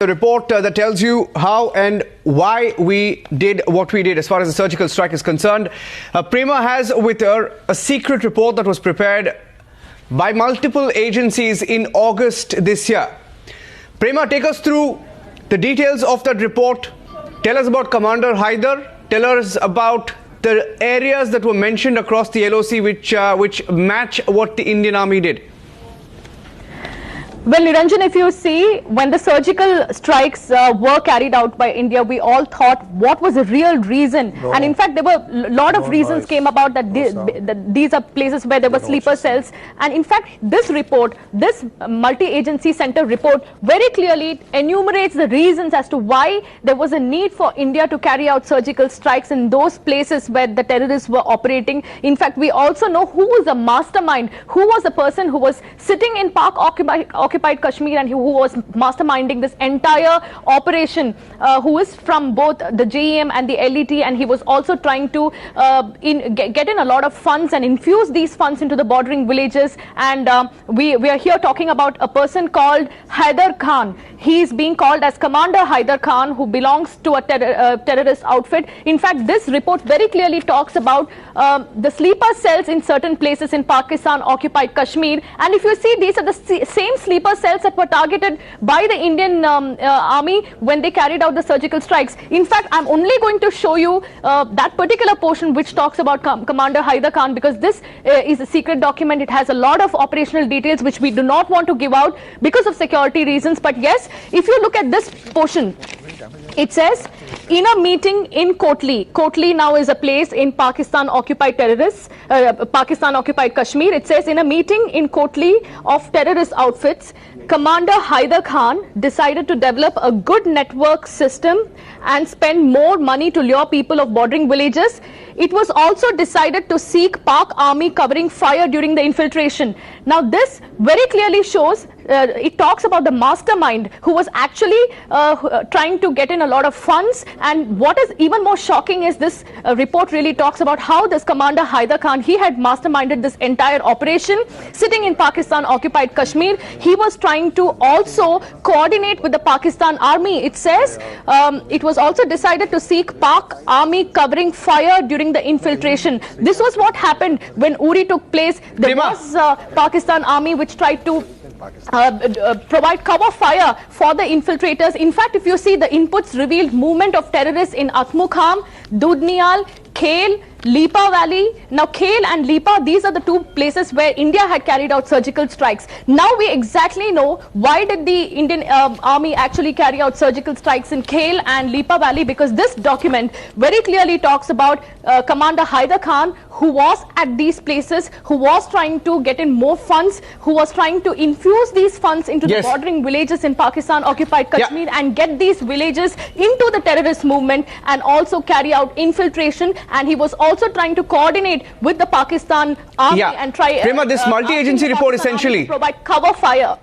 The report that tells you how and why we did what we did as far as the surgical strike is concerned. Prema has with her a secret report that was prepared by multiple agencies in August this year. Prema, take us through the details of that report. Tell us about Commander Haider. Tell us about the areas that were mentioned across the LoC which match what the Indian Army did. Well, Niranjan, if you see, when the surgical strikes were carried out by India, we all thought what was the real reason. And in fact, there were a lot of reasons came about that these are places where there were sleeper cells. And in fact, this report, this multi-agency center report very clearly enumerates the reasons as to why there was a need for India to carry out surgical strikes in those places where the terrorists were operating. In fact, we also know who was the mastermind, who was the person who was sitting in Pak-occupied Kashmir and who was masterminding this entire operation, who is from both the JEM and the LET, and he was also trying to get in a lot of funds and infuse these funds into the bordering villages. And we are here talking about a person called Haider Khan. He is being called as Commander Haider Khan, who belongs to a terrorist outfit. In fact, this report very clearly talks about the sleeper cells in certain places in Pakistan-occupied Kashmir. And if you see, these are the same sleeper cells that were targeted by the Indian Army when they carried out the surgical strikes. In fact, I'm only going to show you that particular portion which talks about Commander Haider Khan, because this is a secret document. It has a lot of operational details which we do not want to give out because of security reasons. But yes, if you look at this portion, it says, in a meeting in Kotli. Kotli now is a place in Pakistan-occupied Pakistan-occupied Kashmir. It says, in a meeting in Kotli of terrorist outfits, Commander Haider Khan decided to develop a good network system and spend more money to lure people of bordering villages. It was also decided to seek Pak army covering fire during the infiltration. Now this very clearly shows, it talks about the mastermind who was actually trying to get in a lot of funds. And what is even more shocking is this report really talks about how this Commander Haider Khan, he had masterminded this entire operation sitting in Pakistan-occupied Kashmir. He was trying to also coordinate with the Pakistan army. It says it was also decided to seek Pak army covering fire during the infiltration. This was what happened when Uri took place. There was Pakistan army which tried to provide cover fire for the infiltrators. In fact, if you see, the inputs revealed movement of terrorists in Atmukham, Dudnial, Khel, Lipa Valley. Now Khel and Lipa, these are the two places where India had carried out surgical strikes. Now we exactly know why did the Indian army actually carry out surgical strikes in Khel and Lipa Valley, because this document very clearly talks about Commander Haider Khan, who was at these places, who was trying to get in more funds, who was trying to infuse these funds into the bordering villages in Pakistan-occupied Kashmir and get these villages into the terrorist movement and also carry out infiltration. And he was also trying to coordinate with the Pakistan army and try Prema, this multi-agency report essentially provide cover fire.